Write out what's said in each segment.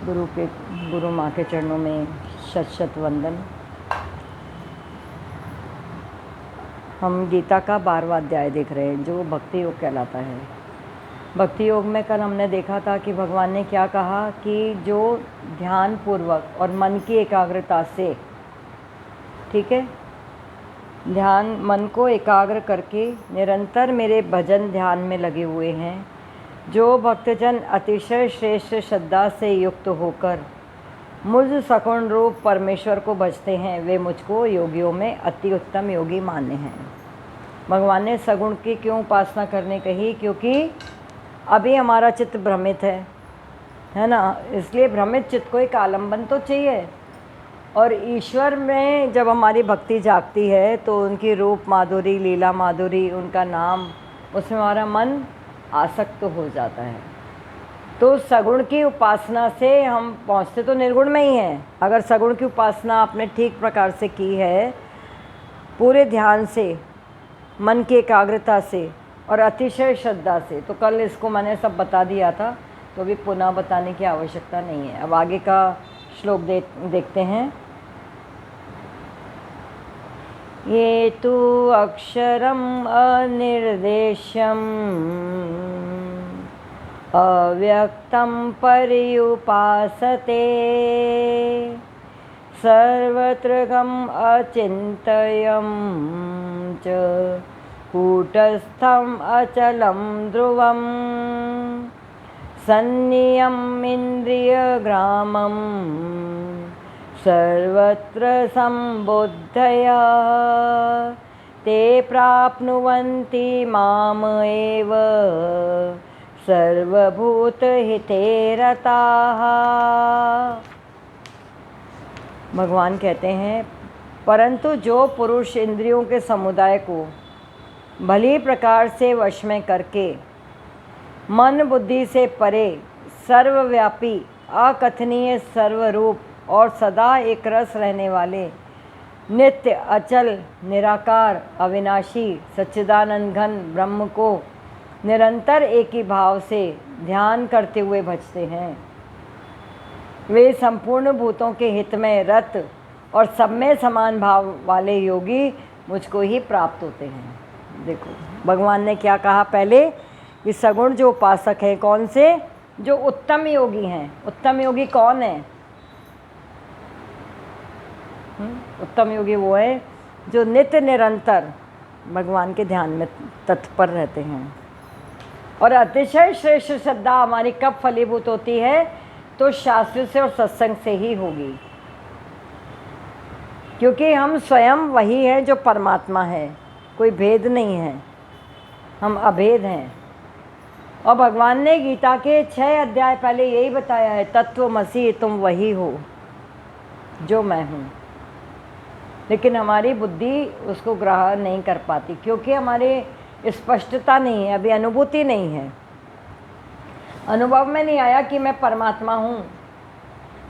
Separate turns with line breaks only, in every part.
गुरु माँ के चरणों में शत शत वंदन। हम गीता का 12वां अध्याय देख रहे हैं जो भक्ति योग कहलाता है। भक्ति योग में कल हमने देखा था कि भगवान ने क्या कहा कि जो ध्यान पूर्वक और मन की एकाग्रता से, ठीक है, ध्यान मन को एकाग्र करके निरंतर मेरे भजन ध्यान में लगे हुए हैं, जो भक्तजन अतिशय श्रेष्ठ श्रद्धा से युक्त होकर मुझ सगुण रूप परमेश्वर को भजते हैं, वे मुझको योगियों में अति उत्तम योगी मान्य हैं। भगवान ने सगुण की क्यों उपासना करने कही? क्योंकि अभी हमारा चित्त भ्रमित है ना, इसलिए भ्रमित चित्त को एक आलम्बन तो चाहिए। और ईश्वर में जब हमारी भक्ति जागती है तो उनकी रूप माधुरी, लीला माधुरी, उनका नाम, उसमें हमारा मन आसक्त हो जाता है। तो सगुण की उपासना से हम पहुँचते तो निर्गुण में ही हैं। अगर सगुण की उपासना आपने ठीक प्रकार से की है, पूरे ध्यान से, मन की एकाग्रता से और अतिशय श्रद्धा से, तो कल इसको मैंने सब बता दिया था, तो अभी पुनः बताने की आवश्यकता नहीं है। अब आगे का श्लोक देखते हैं। ये तु अक्षरम अनिर्देश्यम अव्यक्तं पर्युपासते सर्वत्रगम अचिंत्यं च कूटस्थं अचलं ध्रुवं सन्नियम् इन्द्रियग्रामं सर्वत्र संबुद्धया ते प्राप्नुवन्ति माम एव सर्वभूतहिते रताः। भगवान कहते हैं, परंतु जो पुरुष इंद्रियों के समुदाय को भली प्रकार से वश में करके मन बुद्धि से परे सर्वव्यापी, अकथनीय, सर्वरूप और सदा एक रस रहने वाले, नित्य, अचल, निराकार, अविनाशी, सच्चिदानंद घन ब्रह्म को निरंतर एक ही भाव से ध्यान करते हुए भजते हैं, वे संपूर्ण भूतों के हित में रत और सब में समान भाव वाले योगी मुझको ही प्राप्त होते हैं। देखो भगवान ने क्या कहा पहले कि सगुण जो उपासक हैं, कौन से? जो उत्तम योगी हैं। उत्तम योगी कौन है? उत्तम योगी वो है जो नित्य निरंतर भगवान के ध्यान में तत्पर रहते हैं। और अतिशय श्रेष्ठ श्रद्धा हमारी कब फलीभूत होती है? तो शास्त्र से और सत्संग से ही होगी, क्योंकि हम स्वयं वही हैं जो परमात्मा है, कोई भेद नहीं है, हम अभेद हैं। और भगवान ने गीता के 6 अध्याय पहले यही बताया है, तत्वमसि, तुम वही हो जो मैं हूँ। लेकिन हमारी बुद्धि उसको ग्रहण नहीं कर पाती, क्योंकि हमारे स्पष्टता नहीं है, अभी अनुभूति नहीं है। अनुभव में नहीं आया कि मैं परमात्मा हूँ।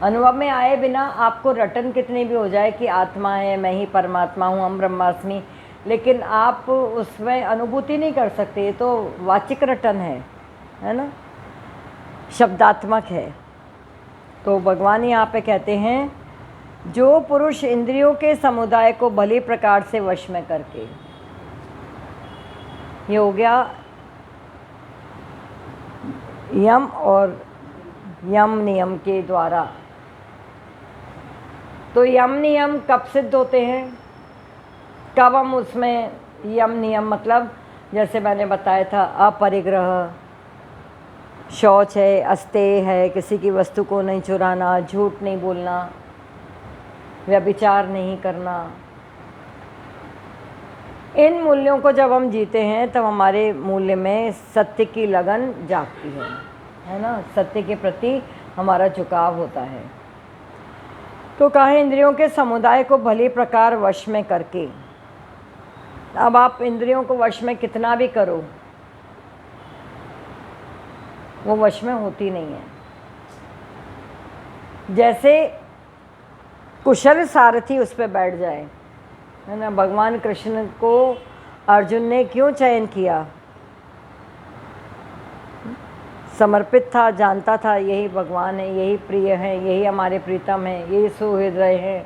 अनुभव में आए बिना आपको रटन कितनी भी हो जाए कि आत्मा है, मैं ही परमात्मा हूँ, हम ब्रह्मास्मि, लेकिन आप उसमें अनुभूति नहीं कर सकते। ये तो वाचिक रटन है ना, शब्दात्मक है। तो भगवान यहाँ पे कहते हैं, जो पुरुष इंद्रियों के समुदाय को भली प्रकार से वश में करके, ये हो गया यम और यम नियम के द्वारा। तो यम नियम कब सिद्ध होते हैं? कब हम उसमें यम नियम, मतलब जैसे मैंने बताया था, अपरिग्रह, शौच है, अस्तेय है, किसी की वस्तु को नहीं चुराना, झूठ नहीं बोलना, व्यभिचार नहीं करना। इन मूल्यों को जब हम जीते हैं तब हमारे मूल्य में सत्य की लगन जागती है ना, सत्य के प्रति हमारा झुकाव होता है। तो कहा इंद्रियों के समुदाय को भली प्रकार वश में करके। अब आप इंद्रियों को वश में कितना भी करो, वो वश में होती नहीं है। जैसे कुशल सारथी उस पर बैठ जाए, है ना। भगवान कृष्ण को अर्जुन ने क्यों चयन किया? समर्पित था, जानता था यही भगवान है, यही प्रिय है, यही हमारे प्रीतम है, यही सुहृदय है।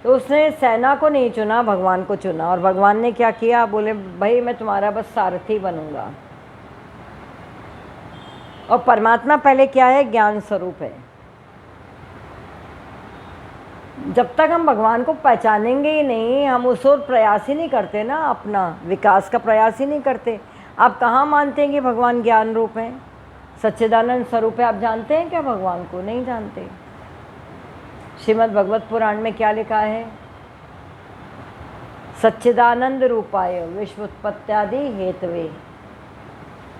तो उसने सेना को नहीं चुना, भगवान को चुना। और भगवान ने क्या किया, बोले भाई मैं तुम्हारा बस सारथी बनूंगा। और परमात्मा पहले क्या है, ज्ञान स्वरूप है। जब तक हम भगवान को पहचानेंगे ही नहीं, हम उस ओर प्रयास ही नहीं करते ना, अपना विकास का प्रयास ही नहीं करते। आप कहाँ मानते हैं कि भगवान ज्ञान रूप है, सच्चिदानंद स्वरूप है? आप जानते हैं क्या भगवान को? नहीं जानते। श्रीमद् भगवत पुराण में क्या लिखा है, सच्चिदानंद रूपाय विश्वोत्पत्त्यादि हेतवे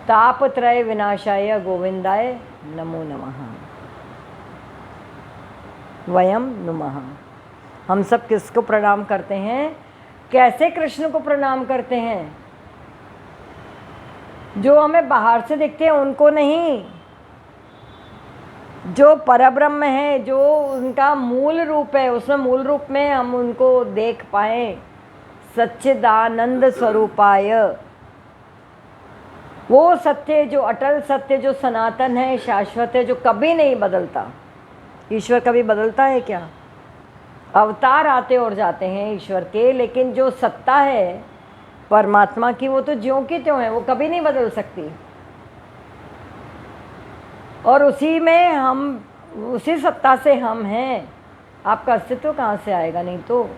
तापत्रय विनाशाय गोविंदाय नमो नमः। वयम नुमः। हम सब किसको प्रणाम करते हैं? कैसे कृष्ण को प्रणाम करते हैं? जो हमें बाहर से दिखते हैं उनको नहीं, जो परब्रह्म है, जो उनका मूल रूप है, उसमें मूल रूप में हम उनको देख पाए। सच्चिदानंद स्वरूपाय, वो सत्य, जो अटल सत्य, जो सनातन है, शाश्वत है, जो कभी नहीं बदलता। ईश्वर कभी बदलता है क्या? अवतार आते और जाते हैं ईश्वर के, लेकिन जो सत्ता है परमात्मा की, वो तो ज्यों की त्यों है, वो कभी नहीं बदल सकती। और उसी में हम, उसी सत्ता से हम हैं। आपका अस्तित्व कहाँ से आएगा? नहीं तो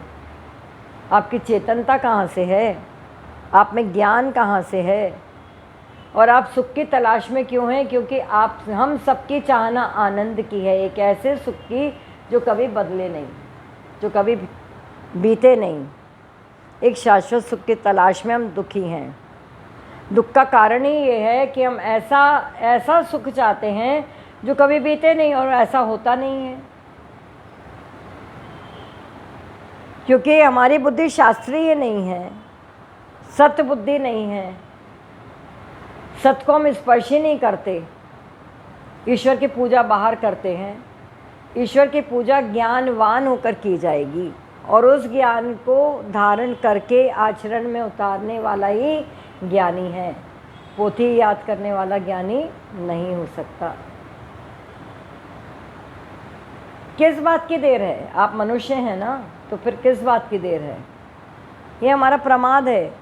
आपकी चेतनता कहाँ से है? आप में ज्ञान कहाँ से है? और आप सुख की तलाश में क्यों हैं? क्योंकि आप, हम सबकी चाहना आनंद की है, एक ऐसे सुख की जो कभी बदले नहीं, जो कभी बीते नहीं। एक शाश्वत सुख की तलाश में हम दुखी हैं। दुख का कारण ही ये है कि हम ऐसा सुख चाहते हैं जो कभी बीते नहीं, और ऐसा होता नहीं है। क्योंकि हमारी बुद्धि शास्त्रीय नहीं है, सत्य बुद्धि नहीं है, सत्य को हम स्पर्श ही नहीं करते। ईश्वर की पूजा बाहर करते हैं। ईश्वर की पूजा ज्ञानवान होकर की जाएगी, और उस ज्ञान को धारण करके आचरण में उतारने वाला ही ज्ञानी है। पोथी याद करने वाला ज्ञानी नहीं हो सकता। किस बात की देर है? आप मनुष्य हैं ना, तो फिर किस बात की देर है? ये हमारा प्रमाद है।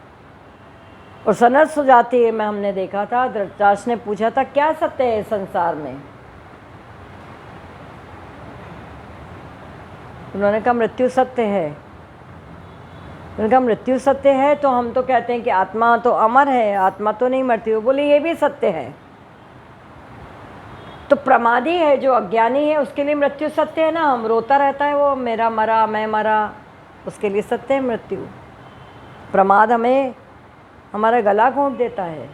और सनद सुजाती में हमने देखा था, धृतराष्ट्र ने पूछा था क्या सत्य है संसार में? उन्होंने कहा मृत्यु सत्य है। उन्होंने कहा मृत्यु सत्य है, तो हम तो कहते हैं कि आत्मा तो अमर है, आत्मा तो नहीं मरती। वो बोले ये भी सत्य है। तो प्रमादी है, जो अज्ञानी है, उसके लिए मृत्यु सत्य है ना। हम रोता रहता है वो, मेरा मरा, मैं मरा, उसके लिए सत्य है मृत्यु। प्रमाद हमें हमारा गला घोंट देता है।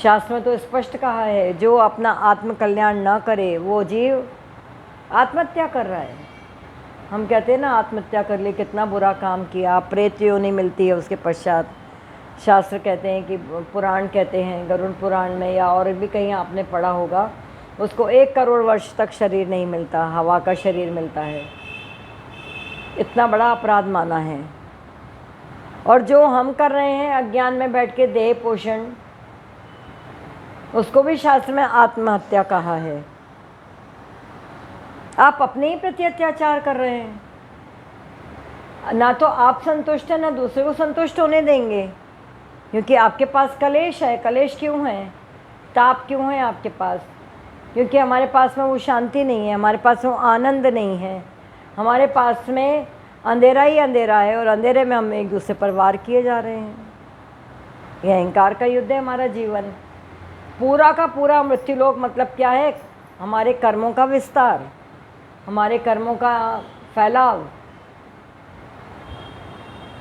शास्त्र में तो स्पष्ट कहा है, जो अपना आत्मकल्याण न करे वो जीव आत्महत्या कर रहा है। हम कहते हैं ना आत्महत्या कर ली, कितना बुरा काम किया, प्रेत योनि मिलती है उसके पश्चात। शास्त्र कहते हैं कि, पुराण कहते हैं, गरुड़ पुराण में या और भी कहीं आपने पढ़ा होगा, उसको 1 करोड़ वर्ष तक शरीर नहीं मिलता, हवा का शरीर मिलता है। इतना बड़ा अपराध माना है। और जो हम कर रहे हैं अज्ञान में बैठ के देह पोषण, उसको भी शास्त्र में आत्महत्या कहा है। आप अपने ही प्रति अत्याचार कर रहे हैं। ना तो आप संतुष्ट हैं, ना दूसरे को संतुष्ट होने देंगे, क्योंकि आपके पास कलेश है। कलेश क्यों है? ताप क्यों है आपके पास? क्योंकि हमारे पास में वो शांति नहीं है, हमारे पास वो आनंद नहीं है। हमारे पास में अंधेरा ही अंधेरा है, और अंधेरे में हम एक दूसरे पर वार किए जा रहे हैं। यह अहंकार का युद्ध है हमारा जीवन। पूरा का पूरा मृत्युलोक मतलब क्या है? हमारे कर्मों का विस्तार, हमारे कर्मों का फैलाव।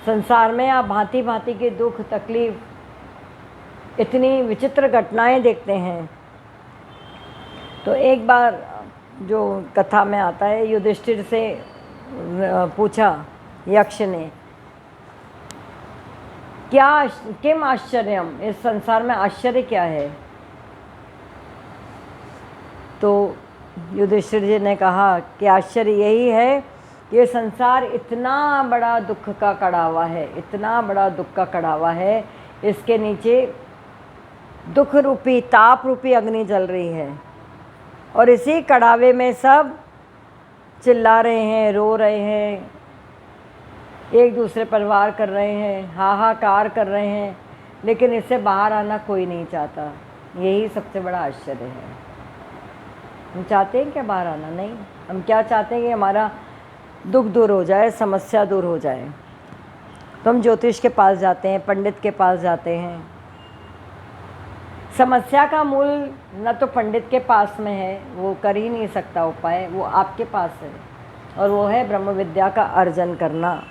संसार में आप भांति भांति के दुख, तकलीफ, इतनी विचित्र घटनाएं देखते हैं। तो एक बार जो कथा में आता है, युधिष्ठिर से पूछा यक्ष ने, क्या किम आश्चर्यम, इस संसार में आश्चर्य क्या है? तो युधिष्ठिर जी ने कहा कि आश्चर्य यही है कि ये संसार इतना बड़ा दुख का कड़ावा है, इतना बड़ा दुख का कड़ावा है। इसके नीचे दुख रूपी ताप रूपी अग्नि जल रही है और इसी कड़ावे में सब चिल्ला रहे हैं, रो रहे हैं, एक दूसरे पर वार कर रहे हैं, हाहाकार कर रहे हैं, लेकिन इससे बाहर आना कोई नहीं चाहता। यही सबसे बड़ा आश्चर्य है। हम चाहते हैं क्या बाहर आना? नहीं। हम क्या चाहते हैं कि हमारा दुख दूर हो जाए, समस्या दूर हो जाए। तो हम ज्योतिष के पास जाते हैं, पंडित के पास जाते हैं। समस्या का मूल न तो पंडित के पास में है, वो कर ही नहीं सकता उपाय, वो आपके पास है, और वो है ब्रह्म विद्या का अर्जन करना।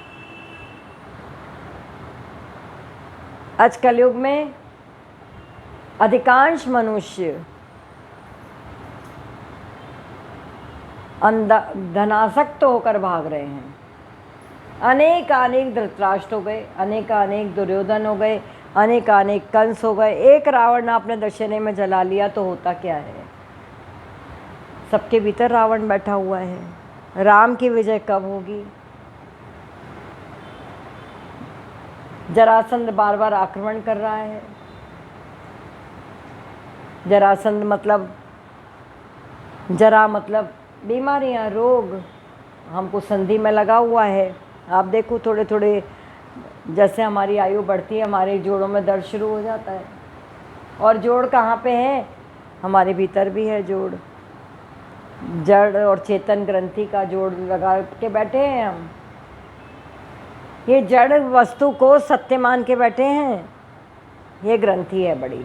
आज कलयुग में अधिकांश मनुष्य धनासक्त होकर भाग रहे हैं। अनेक धृतराष्ट्र हो गए, अनेक दुर्योधन हो गए, अनेक कंस हो गए। एक रावण ने अपने दशहरे में जला लिया तो होता क्या है? सबके भीतर रावण बैठा हुआ है। राम की विजय कब होगी? जरासंध बार बार आक्रमण कर रहा है। जरासंध मतलब जरा मतलब बीमारियां, रोग हमको संधि में लगा हुआ है। आप देखो थोड़े थोड़े जैसे हमारी आयु बढ़ती है, हमारे जोड़ों में दर्द शुरू हो जाता है। और जोड़ कहाँ पे है? हमारे भीतर भी है जोड़। जड़ और चेतन ग्रंथि का जोड़ लगा के बैठे हैं हम। ये जड़ वस्तु को सत्य मान के बैठे हैं। ये ग्रंथि है बड़ी,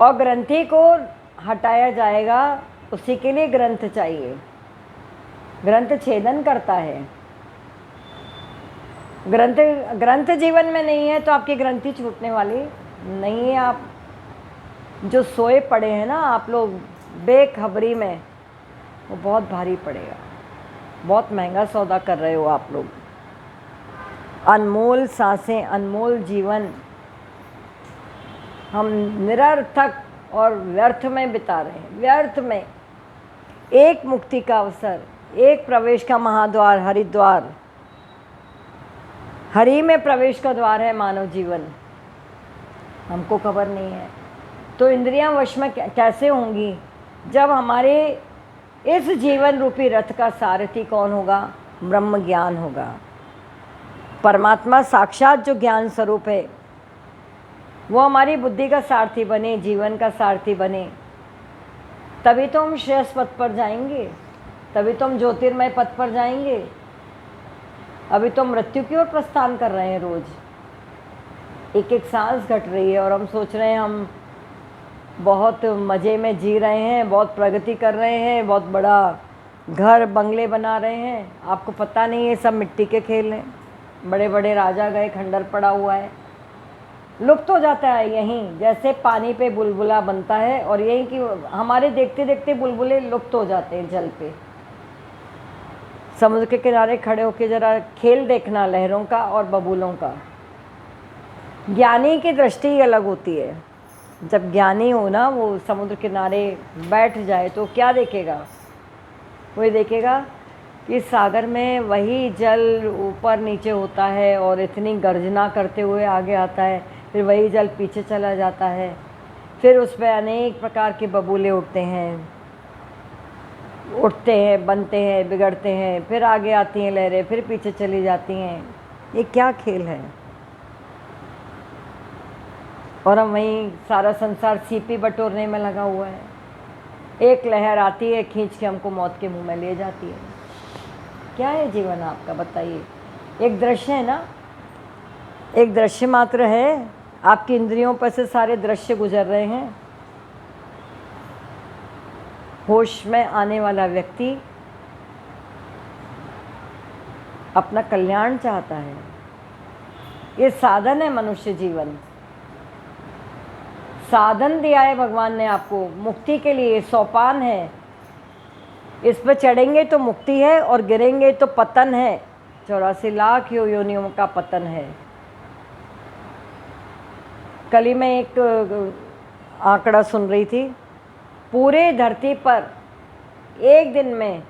और ग्रंथि को हटाया जाएगा, उसी के लिए ग्रंथ चाहिए। ग्रंथ छेदन करता है। ग्रंथ जीवन में नहीं है तो आपकी ग्रंथि छूटने वाली नहीं है। आप जो सोए पड़े हैं ना आप लोग बेखबरी में, वो बहुत भारी पड़ेगा। बहुत महंगा सौदा कर रहे हो आप लोग। अनमोल सांसें, अनमोल जीवन हम निरर्थक और व्यर्थ में बिता रहे हैं। व्यर्थ में एक मुक्ति का अवसर, एक प्रवेश का महाद्वार हरिद्वार। हरि में प्रवेश का द्वार है मानव जीवन, हमको खबर नहीं है। तो इंद्रियां वश में कैसे होंगी जब हमारे इस जीवन रूपी रथ का सारथी कौन होगा? ब्रह्म ज्ञान होगा। परमात्मा साक्षात जो ज्ञान स्वरूप है वो हमारी बुद्धि का सारथी बने, जीवन का सारथी बने, तभी तो हम श्रेष्ठ पथ पर जाएंगे, तभी तो हम ज्योतिर्मय पथ पर जाएंगे। अभी तो मृत्यु की ओर प्रस्थान कर रहे हैं। रोज एक एक सांस घट रही है और हम सोच रहे हैं हम बहुत मज़े में जी रहे हैं, बहुत प्रगति कर रहे हैं, बहुत बड़ा घर बंगले बना रहे हैं। आपको पता नहीं है सब मिट्टी के खेल हैं। बड़े बड़े राजा गए, खंडर पड़ा हुआ है, लुप्त हो जाता है। यहीं जैसे पानी पे बुलबुला बनता है, और यहीं कि हमारे देखते देखते बुलबुले लुप्त हो जाते हैं जल पे। समुद्र के किनारे खड़े होकर जरा खेल देखना लहरों का और बबूलों का। ज्ञानी की दृष्टि ही अलग होती है। जब ज्ञानी हो ना, वो समुद्र किनारे बैठ जाए तो क्या देखेगा? वो देखेगा कि सागर में वही जल ऊपर नीचे होता है और इतनी गर्जना करते हुए आगे आता है, फिर वही जल पीछे चला जाता है, फिर उस पर अनेक प्रकार के बबूले उठते हैं, बनते हैं, बिगड़ते हैं, फिर आगे आती हैं लहरें, फिर पीछे चली जाती हैं। ये क्या खेल है? और हम वहीं सारा संसार सीपी बटोरने में लगा हुआ है। एक लहर आती है, खींच के हमको मौत के मुंह में ले जाती है। क्या है जीवन आपका? बताइए। एक दृश्य है ना, एक दृश्य मात्र है। आपकी इंद्रियों पर से सारे दृश्य गुजर रहे हैं। होश में आने वाला व्यक्ति अपना कल्याण चाहता है। ये साधन है मनुष्य जीवन। साधन दिया है भगवान ने आपको मुक्ति के लिए, सोपान है। इस पर चढ़ेंगे तो मुक्ति है और गिरेंगे तो पतन है। 84 लाख योनियों का पतन है। कल ही मैं एक आंकड़ा सुन रही थी, पूरे धरती पर एक दिन में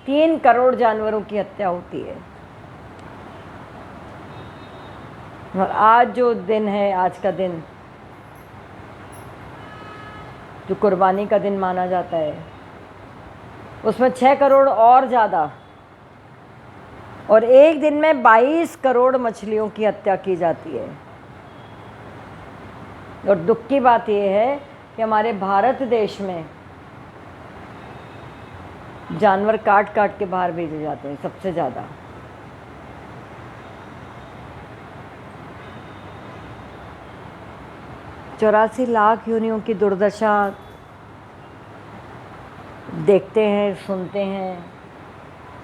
3 करोड़ जानवरों की हत्या होती है। और आज जो दिन है, आज का दिन जो कुर्बानी का दिन माना जाता है, उसमें 6 करोड़ और ज़्यादा, और एक दिन में 22 करोड़ मछलियों की हत्या की जाती है। और दुख की बात यह है कि हमारे भारत देश में जानवर काट काट के बाहर भेजे जाते हैं सबसे ज़्यादा। चौरासी लाख योनियों की दुर्दशा देखते हैं, सुनते हैं,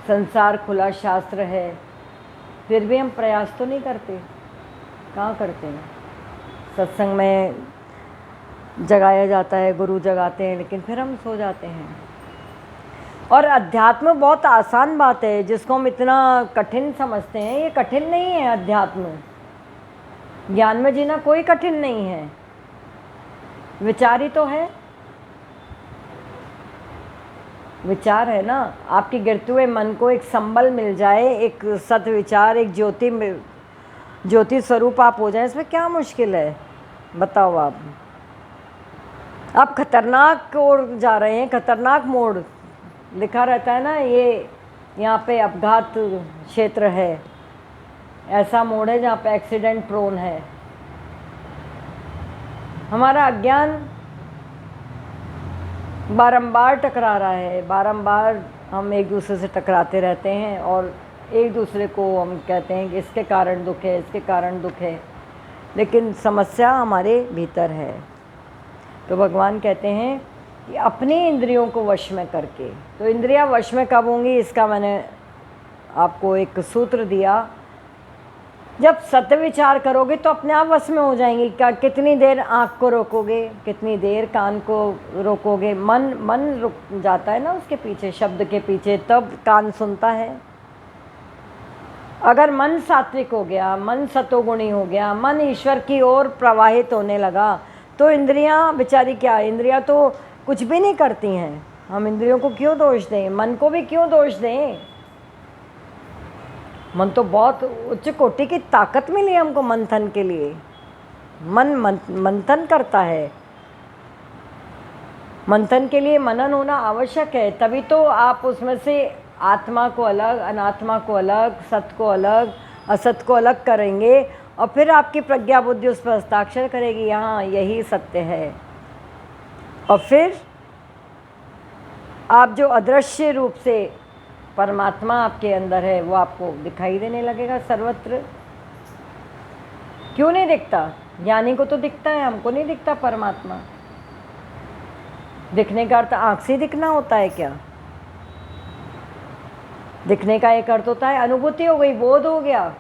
संसार खुला शास्त्र है, फिर भी हम प्रयास तो नहीं करते। कहाँ करते हैं? सत्संग में जगाया जाता है, गुरु जगाते हैं, लेकिन फिर हम सो जाते हैं। और अध्यात्म बहुत आसान बात है, जिसको हम इतना कठिन समझते हैं, ये कठिन नहीं है। अध्यात्म, ज्ञान में जीना कोई कठिन नहीं है, विचार ही तो है। विचार है ना, आपके गिरते हुए मन को एक संबल मिल जाए, एक सत विचार, एक ज्योति स्वरूप आप हो जाए, इसमें क्या मुश्किल है? बताओ आप खतरनाक ओर जा रहे हैं, खतरनाक मोड़ लिखा रहता है ना, ये यहाँ पे अपघात क्षेत्र है, ऐसा मोड़ है जहाँ पे एक्सीडेंट प्रोन है। हमारा अज्ञान बारंबार टकरा रहा है, बारंबार हम एक दूसरे से टकराते रहते हैं और एक दूसरे को हम कहते हैं कि इसके कारण दुख है, इसके कारण दुख है, लेकिन समस्या हमारे भीतर है। तो भगवान कहते हैं कि अपनी इंद्रियों को वश में करके, तो इंद्रियां वश में कब होंगी, इसका मैंने आपको एक सूत्र दिया। जब सत्य विचार करोगे तो अपने आप वश में हो जाएंगी। कितनी देर आँख को रोकोगे, कितनी देर कान को रोकोगे? मन रुक जाता है ना उसके पीछे, शब्द के पीछे, तब कान सुनता है। अगर मन सात्विक हो गया, मन सतोगुणी हो गया, मन ईश्वर की ओर प्रवाहित होने लगा, तो इंद्रियां बेचारी क्या, इंद्रियां तो कुछ भी नहीं करती हैं। हम इंद्रियों को क्यों दोष दें, मन को भी क्यों दोष दें? मन तो बहुत उच्च कोटि की ताकत मिली हमको मंथन के लिए। मन मंथन करता है, मंथन के लिए मनन होना आवश्यक है, तभी तो आप उसमें से आत्मा को अलग, अनात्मा को अलग, सत्य को अलग, असत को अलग करेंगे, और फिर आपकी प्रज्ञा बुद्धि उस पर हस्ताक्षर करेगी, यहाँ यही सत्य है। और फिर आप जो अदृश्य रूप से परमात्मा आपके अंदर है, वो आपको दिखाई देने लगेगा सर्वत्र। क्यों नहीं दिखता? ज्ञानी को तो दिखता है, हमको नहीं दिखता परमात्मा। दिखने का अर्थ आँख से दिखना होता है क्या? दिखने का एक अर्थ होता है अनुभूति हो गई, बोध हो गया।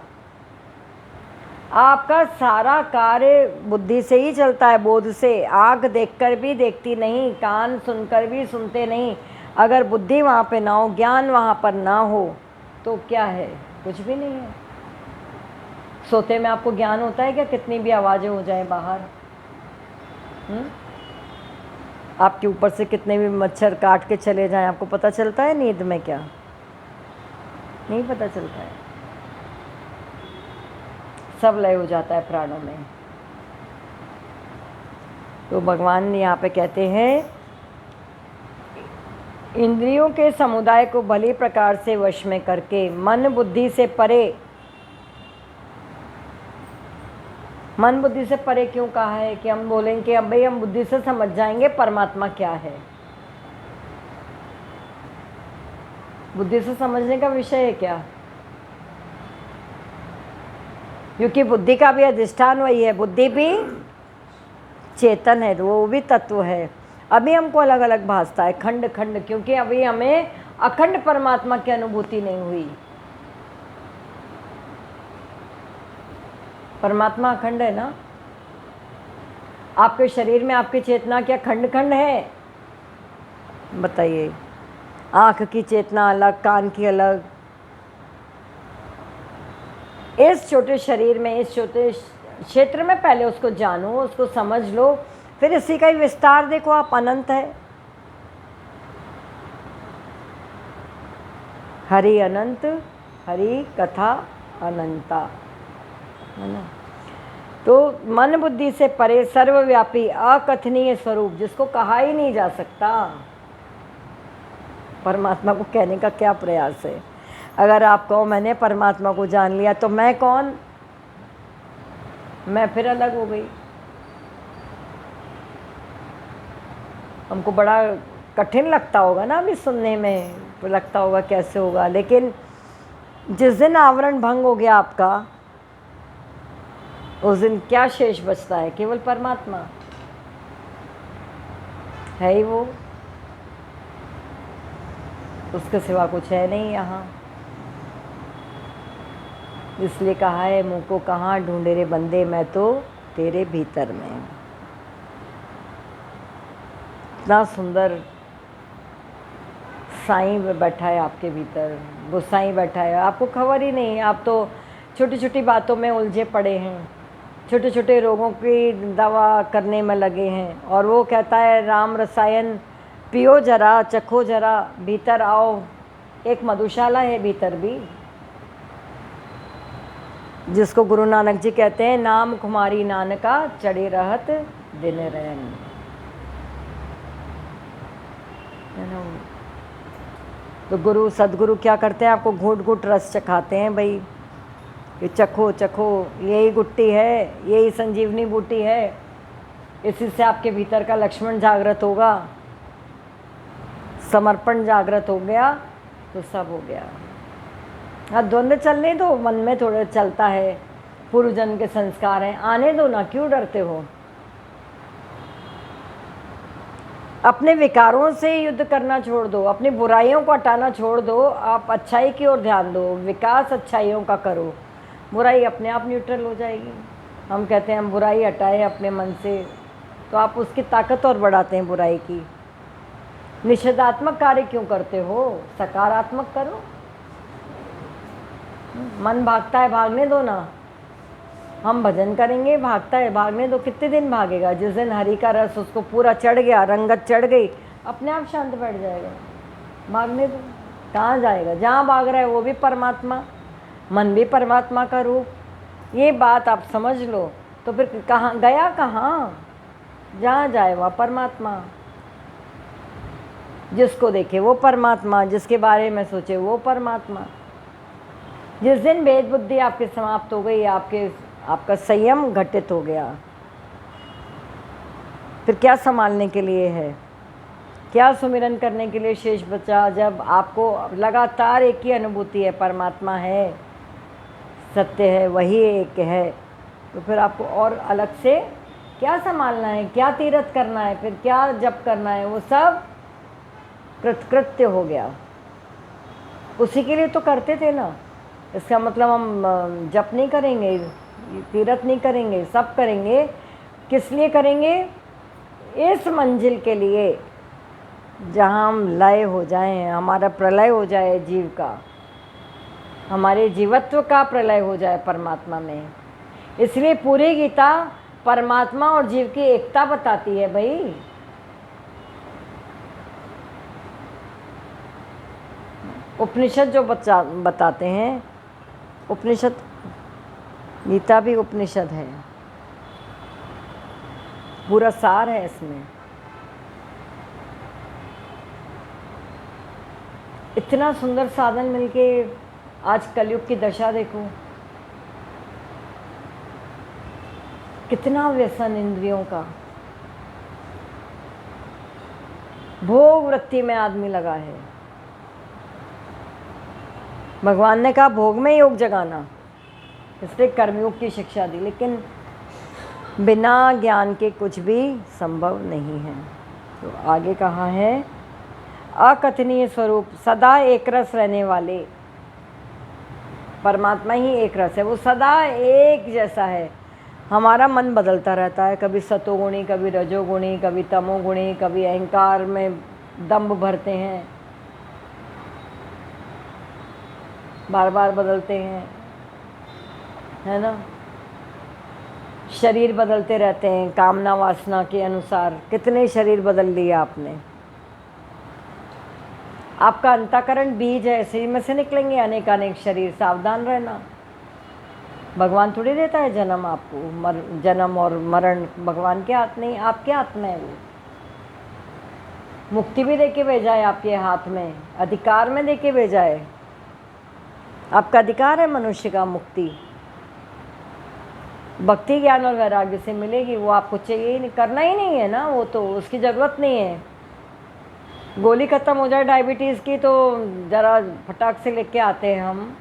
आपका सारा कार्य बुद्धि से ही चलता है, बोध से। आँख देखकर भी देखती नहीं, कान सुनकर भी सुनते नहीं। अगर बुद्धि वहाँ पे ना हो, ज्ञान वहाँ पर ना हो, तो क्या है? कुछ भी नहीं है। सोते में आपको ज्ञान होता है क्या? कितनी भी आवाज़ें हो जाए बाहर, आपके ऊपर से कितने भी मच्छर काट के चले जाएं, आपको पता चलता है नींद में? क्या नहीं पता चलता है। सब लय हो जाता है प्राणों में। तो भगवान यहाँ पे कहते हैं, इंद्रियों के समुदाय को भली प्रकार से वश में करके मन बुद्धि से परे। मन बुद्धि से परे क्यों कहा है? कि हम बोलेंगे कि अब भाई हम बुद्धि से समझ जाएंगे परमात्मा क्या है। बुद्धि से समझने का विषय है क्या? क्योंकि बुद्धि का भी अधिष्ठान वही है, बुद्धि भी चेतन है, वो भी तत्व है। अभी हमको अलग अलग भासता है, खंड खंड, क्योंकि अभी हमें अखंड परमात्मा की अनुभूति नहीं हुई। परमात्मा अखंड है ना। आपके शरीर में आपकी चेतना क्या खंड खंड है? बताइए। आँख की चेतना अलग, कान की अलग। इस छोटे शरीर में, इस छोटे क्षेत्र में पहले उसको जानो, उसको समझ लो, फिर इसी का ही विस्तार देखो। आप अनंत है, हरि अनंत, हरि कथा अनंता, है ना। तो मन बुद्धि से परे सर्वव्यापी अकथनीय स्वरूप, जिसको कहा ही नहीं जा सकता, परमात्मा को कहने का क्या प्रयास है। अगर आप कहो मैंने परमात्मा को जान लिया, तो मैं कौन, मैं फिर अलग हो गई। हमको बड़ा कठिन लगता होगा ना अभी सुनने में, तो लगता होगा कैसे होगा, लेकिन जिस दिन आवरण भंग हो गया आपका, उस दिन क्या शेष बचता है? केवल परमात्मा है ही वो, उसके सिवा कुछ है नहीं यहाँ। इसलिए कहा है, मुँह को कहाँ ढूंढे रे बंदे, मैं तो तेरे भीतर में। इतना सुंदर साईं बैठा है आपके भीतर, वो साईं बैठा है, आपको खबर ही नहीं। आप तो छोटी छोटी बातों में उलझे पड़े हैं, छोटे छोटे रोगों की दवा करने में लगे हैं, और वो कहता है राम रसायन पियो जरा, चखो जरा, भीतर आओ। एक मधुशाला है भीतर भी, जिसको गुरु नानक जी कहते हैं, नाम कुमारी नानका चढ़े रहत दिन रैन। तो गुरु सदगुरु क्या करते हैं? आपको घूट घूट रस चखाते हैं, भाई ये चखो चखो, यही गुट्टी है, यही संजीवनी बूटी है, इसी से आपके भीतर का लक्ष्मण जागृत होगा, समर्पण जागृत हो गया तो सब हो गया। हाँ, द्वंद्व चलने दो, मन में थोड़ा चलता है, पूर्व जन्म के संस्कार हैं, आने दो ना, क्यों डरते हो? अपने विकारों से युद्ध करना छोड़ दो, अपनी बुराइयों को हटाना छोड़ दो, आप अच्छाई की ओर ध्यान दो, विकास अच्छाइयों का करो, बुराई अपने आप न्यूट्रल हो जाएगी। हम कहते हैं हम बुराई हटाए अपने मन से, तो आप उसकी ताकत और बढ़ाते हैं बुराई की। निषेधात्मक कार्य क्यों करते हो? सकारात्मक करो। मन भागता है, भागने दो ना, हम भजन करेंगे, भागता है, भागने दो। कितने दिन भागेगा? जिस दिन हरि का रस उसको पूरा चढ़ गया, रंगत चढ़ गई, अपने आप शांत बैठ जाएगा। भागने दो, कहाँ जाएगा? जहाँ भाग रहा है वो भी परमात्मा, मन भी परमात्मा का रूप। ये बात आप समझ लो, तो फिर कहाँ गया? कहाँ? जहाँ जाए वहाँ परमात्मा। जिसको देखे वो परमात्मा, जिसके बारे में सोचे वो परमात्मा। जिस दिन भेद बुद्धि आपकी समाप्त हो गई, आपका संयम घटित हो गया, फिर क्या संभालने के लिए है? क्या सुमिरन करने के लिए शेष बचा? जब आपको लगातार एक ही अनुभूति है, परमात्मा है, सत्य है, वही एक है, तो फिर आपको और अलग से क्या संभालना है? क्या तीर्थ करना है? फिर क्या जप करना है? वो सब कृतकृत्य हो गया। उसी के लिए तो करते थे ना। इसका मतलब हम जप नहीं करेंगे, तीर्थ नहीं करेंगे, सब करेंगे। किस लिए करेंगे? इस मंजिल के लिए जहाँ हम लय हो जाएं, हमारा प्रलय हो जाए जीव का, हमारे जीवत्व का प्रलय हो जाए परमात्मा में। इसलिए पूरी गीता परमात्मा और जीव की एकता बताती है भाई। उपनिषद जो बताते हैं, उपनिषद, गीता भी उपनिषद है, पूरा सार है इसमें। इतना सुंदर साधन मिलके आज कलयुग की दशा देखो, कितना व्यसन इंद्रियों का, भोग वृत्ति में आदमी लगा है। भगवान ने कहा भोग में योग जगाना, इसलिए कर्मयोग की शिक्षा दी, लेकिन बिना ज्ञान के कुछ भी संभव नहीं है। तो आगे कहा है, अकथनीय स्वरूप, सदा एक रस रहने वाले परमात्मा ही एक रस है, वो सदा एक जैसा है। हमारा मन बदलता रहता है, कभी सतोगुणी, कभी रजोगुणी, कभी तमोगुणी, कभी अहंकार में दंभ भरते हैं, बार बार बदलते हैं, है ना। शरीर बदलते रहते हैं कामना वासना के अनुसार। कितने शरीर बदल लिए आपने? आपका अंतःकरण बीज है, शरीर में से निकलेंगे अनेक अनेक शरीर, सावधान रहना। भगवान थोड़ी देता है जन्म आपको, जन्म और मरण भगवान के हाथ नहीं, आपके हाथ में है वो। मुक्ति भी देके भेजा है आपके हाथ में, अधिकार में देके भेजा है। आपका अधिकार है मनुष्य का मुक्ति। भक्ति ज्ञान और वैराग्य से मिलेगी, वो आपको चाहिए ही नहीं, करना ही नहीं है ना, वो तो उसकी ज़रूरत नहीं है। गोली ख़त्म हो जाए डायबिटीज़ की तो ज़रा फटाक से लेके आते हैं हम,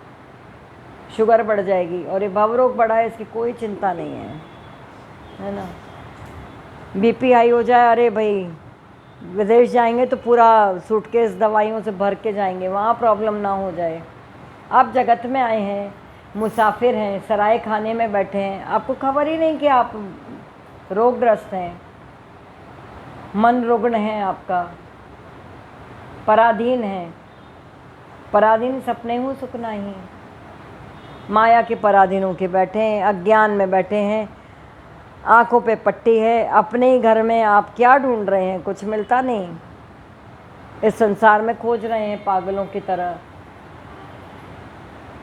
शुगर बढ़ जाएगी, और ये भवरोग बढ़ा है इसकी कोई चिंता नहीं है ना। बीपी हाई हो जाए, अरे भाई विदेश जाएंगे तो पूरा सूटकेस दवाइयों से भर के जाएंगे, वहाँ प्रॉब्लम ना हो जाए। आप जगत में आए हैं, मुसाफिर हैं, सराय खाने में बैठे हैं, आपको खबर ही नहीं कि आप रोगग्रस्त हैं, मन रुग्ण है आपका, पराधीन है। पराधीन सपने हूँ सुख नहीं, माया के पराधीनों के बैठे हैं, अज्ञान में बैठे हैं, आंखों पे पट्टी है। अपने ही घर में आप क्या ढूंढ रहे हैं, कुछ मिलता नहीं, इस संसार में खोज रहे हैं पागलों की तरह।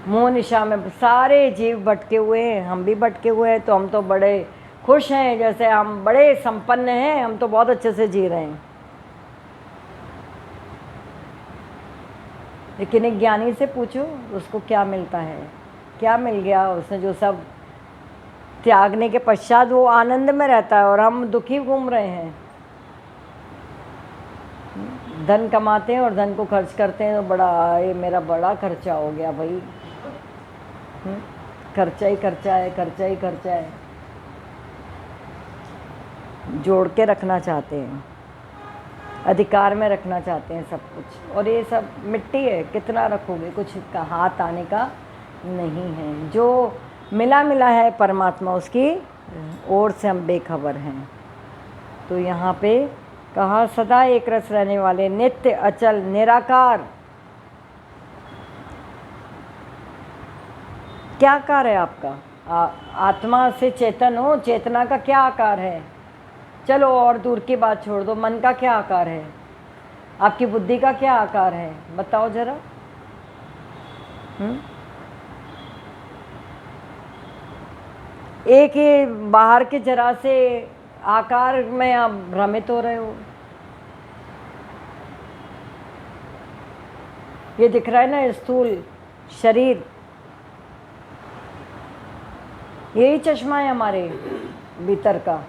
मोह निशा में सारे जीव भटके हुए हैं, हम भी भटके हुए हैं। तो हम तो बड़े खुश हैं, जैसे हम बड़े संपन्न हैं, हम तो बहुत अच्छे से जी रहे हैं। लेकिन एक ज्ञानी से पूछो उसको क्या मिलता है, क्या मिल गया उसने, जो सब त्यागने के पश्चात वो आनंद में रहता है, और हम दुखी घूम रहे हैं। धन कमाते हैं और धन को खर्च करते हैं, तो बड़ा ये मेरा बड़ा खर्चा हो गया भाई। खर्चा ही खर्चा है, खर्चा ही खर्चा है। जोड़ के रखना चाहते हैं, अधिकार में रखना चाहते हैं सब कुछ, और ये सब मिट्टी है, कितना रखोगे, कुछ का हाथ आने का नहीं है। जो मिला मिला है परमात्मा, उसकी ओर से हम बेखबर हैं। तो यहाँ पे कहा सदा एक रस रहने वाले, नित्य अचल निराकार। क्या आकार है आपका? आत्मा से चेतन हो, चेतना का क्या आकार है? चलो और दूर की बात छोड़ दो, मन का क्या आकार है, आपकी बुद्धि का क्या आकार है, बताओ जरा। एक ही बाहर के जरा से आकार में आप भ्रमित हो रहे हो। ये दिख रहा है ना स्थूल शरीर, यही चश्मा है हमारे भीतर का।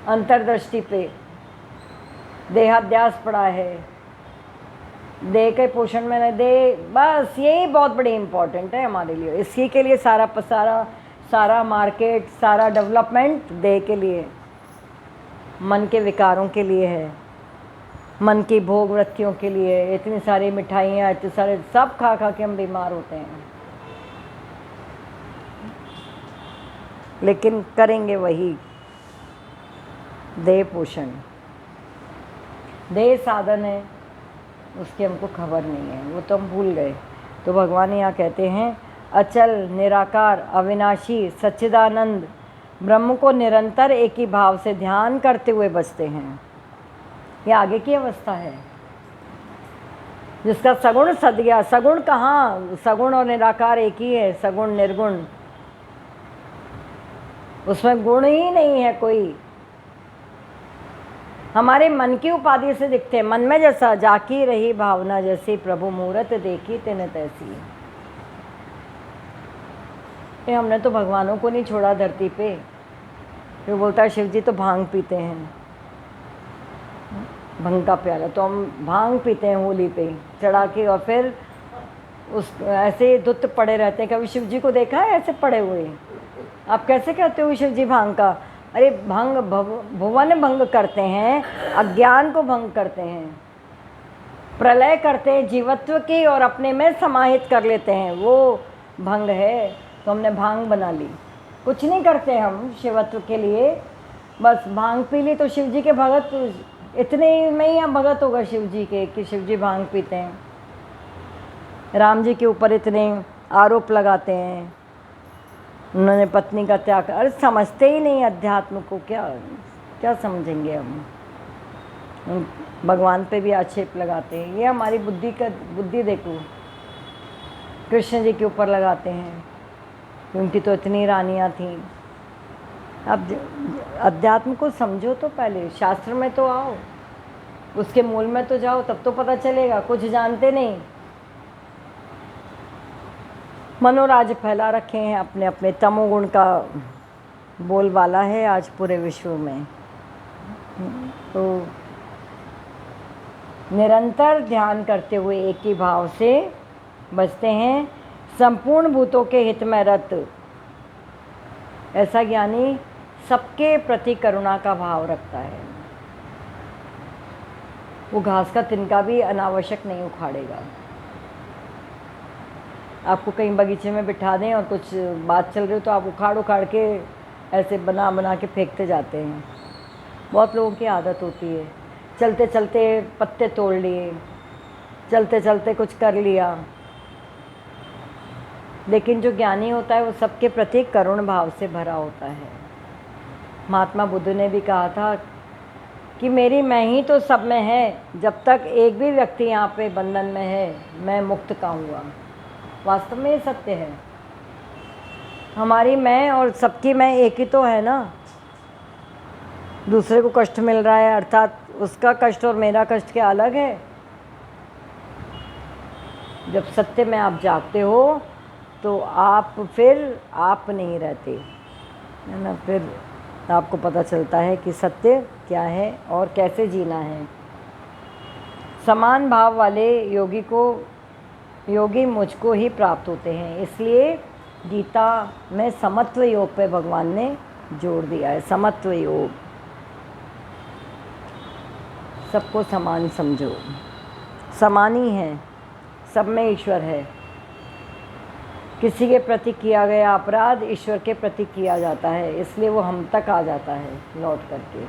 अंतर्दृष्टि पे देहाध्यास पड़ा है, देह के पोषण में नहीं, देह बस यही बहुत बड़ी इम्पोर्टेंट है हमारे लिए। इसी के लिए सारा मार्केट, सारा डेवलपमेंट देह के लिए, मन के विकारों के लिए है, मन की भोग वृत्तियों के लिए। इतनी सारी मिठाइयाँ, इतने सारे सब खा खा के हम बीमार होते हैं, लेकिन करेंगे वही देह पोषण। देह साधन है, उसकी हमको खबर नहीं है, वो तो हम भूल गए। तो भगवान यहाँ कहते हैं अचल निराकार अविनाशी सच्चिदानंद ब्रह्म को निरंतर एक ही भाव से ध्यान करते हुए बसते हैं। ये आगे की अवस्था है जिसका सगुण सद गया। सगुण कहाँ, सगुण और निराकार एक ही है, सगुण निर्गुण, उसमें गुण ही नहीं है कोई। हमारे मन की उपाधि से दिखते हैं, मन में जैसा जाकी रही भावना जैसी, प्रभु मूरत देखी तिन तैसी। ये हमने तो भगवानों को नहीं छोड़ा धरती पे। फिर बोलता है शिव जी तो भांग पीते हैं, भंग का प्याला, तो हम भांग पीते हैं होली पे चढ़ा के, और फिर उस ऐसे धुत पड़े रहते हैं। कभी शिव जी को देखा है ऐसे पड़े हुए? आप कैसे कहते हो शिव जी भांग का? अरे भंग भुवन भंग करते हैं, अज्ञान को भंग करते हैं, प्रलय करते हैं जीवत्व की, और अपने में समाहित कर लेते हैं, वो भंग है। तो हमने भांग बना ली, कुछ नहीं करते हम शिवत्व के लिए, बस भांग पी ली। तो शिव जी के भगत इतने में ही भगत होगा शिव जी के कि शिव जी भांग पीते हैं। राम जी के ऊपर इतने आरोप लगाते हैं, उन्होंने पत्नी का त्याग, अरे समझते ही नहीं अध्यात्म को, क्या समझेंगे हम। भगवान पे भी आक्षेप लगाते हैं, ये हमारी बुद्धि देखो, कृष्ण जी के ऊपर लगाते हैं, उनकी तो इतनी रानियाँ थीं। अब अध्यात्म को समझो तो पहले, शास्त्र में तो आओ, उसके मूल में तो जाओ, तब तो पता चलेगा। कुछ जानते नहीं, मनोराज्य फैला रखे हैं, अपने अपने तमोगुण का बोलबाला है आज पूरे विश्व में। तो निरंतर ध्यान करते हुए एक ही भाव से बचते हैं, संपूर्ण भूतों के हित में रत। ऐसा ज्ञानी सबके प्रति करुणा का भाव रखता है। वो घास का तिनका भी अनावश्यक नहीं उखाड़ेगा। आपको कहीं बगीचे में बिठा दें और कुछ बात चल रही हो तो आप उखाड़ उखाड़ के ऐसे बना बना के फेंकते जाते हैं। बहुत लोगों की आदत होती है, चलते चलते पत्ते तोड़ लिए, चलते चलते कुछ कर लिया। लेकिन जो ज्ञानी होता है वो सबके प्रति करुण भाव से भरा होता है। महात्मा बुद्ध ने भी कहा था कि मेरी मैं ही तो सब में है, जब तक एक भी व्यक्ति यहाँ पे बंधन में है मैं मुक्त कहूँगा। वास्तव में ये सत्य है। हमारी मैं और सबकी मैं एक ही तो है ना। दूसरे को कष्ट मिल रहा है अर्थात उसका कष्ट और मेरा कष्ट क्या अलग है? जब सत्य में आप जागते हो तो आप फिर आप नहीं रहते, है ना। फिर आपको पता चलता है कि सत्य क्या है और कैसे जीना है। समान भाव वाले योगी मुझको ही प्राप्त होते हैं। इसलिए गीता में समत्व योग पे भगवान ने जोर दिया है। समत्व योग, सबको समान समझो। समान ही है, सब में ईश्वर है। किसी के प्रति किया गया अपराध ईश्वर के प्रति किया जाता है, इसलिए वो हम तक आ जाता है लौट करके।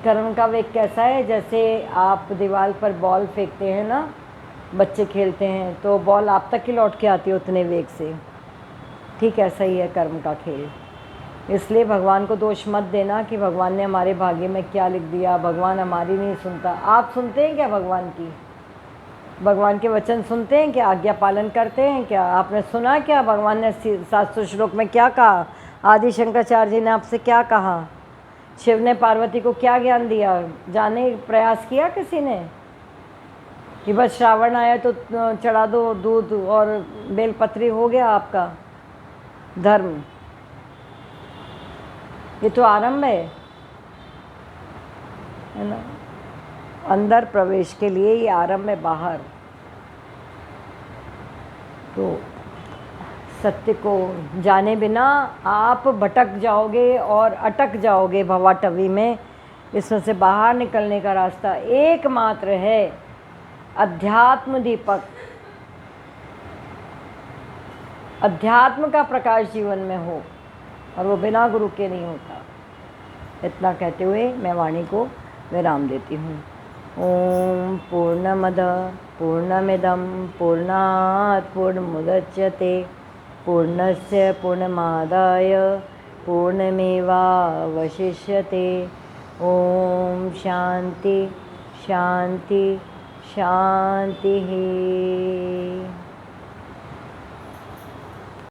कर्म का वेग कैसा है? जैसे आप दीवार पर बॉल फेंकते हैं ना, बच्चे खेलते हैं, तो बॉल आप तक ही लौट के आती है उतने वेग से। ठीक ऐसा ही है कर्म का खेल। इसलिए भगवान को दोष मत देना कि भगवान ने हमारे भाग्य में क्या लिख दिया, भगवान हमारी नहीं सुनता। आप सुनते हैं क्या भगवान की? भगवान के वचन सुनते हैं क्या? आज्ञा पालन करते हैं क्या? आपने सुना क्या भगवान ने 700 श्लोक में क्या कहा? आदि शंकराचार्य जी ने आपसे क्या कहा? शिव ने पार्वती को क्या ज्ञान दिया? जाने प्रयास किया किसी ने कि बस श्रावण आया तो चढ़ा दो दूध और बेलपत्री, हो गया आपका धर्म? ये तो आरंभ है ना। अंदर प्रवेश के लिए ये आरंभ है, बाहर। तो सत्य को जाने बिना आप भटक जाओगे और अटक जाओगे भवाटवी में। इसमें से बाहर निकलने का रास्ता एकमात्र है, अध्यात्म दीपक। अध्यात्म का प्रकाश जीवन में हो, और वो बिना गुरु के नहीं होता। इतना कहते हुए मैं वाणी को विराम देती हूँ। ओम पूर्णमद पूर्णमिदं पूर्णात् पूर्णमुदच्यते पूर्णस्य पूर्णमादाय पूर्णमेवावशिष्यते। ओम शांति शांति शांति।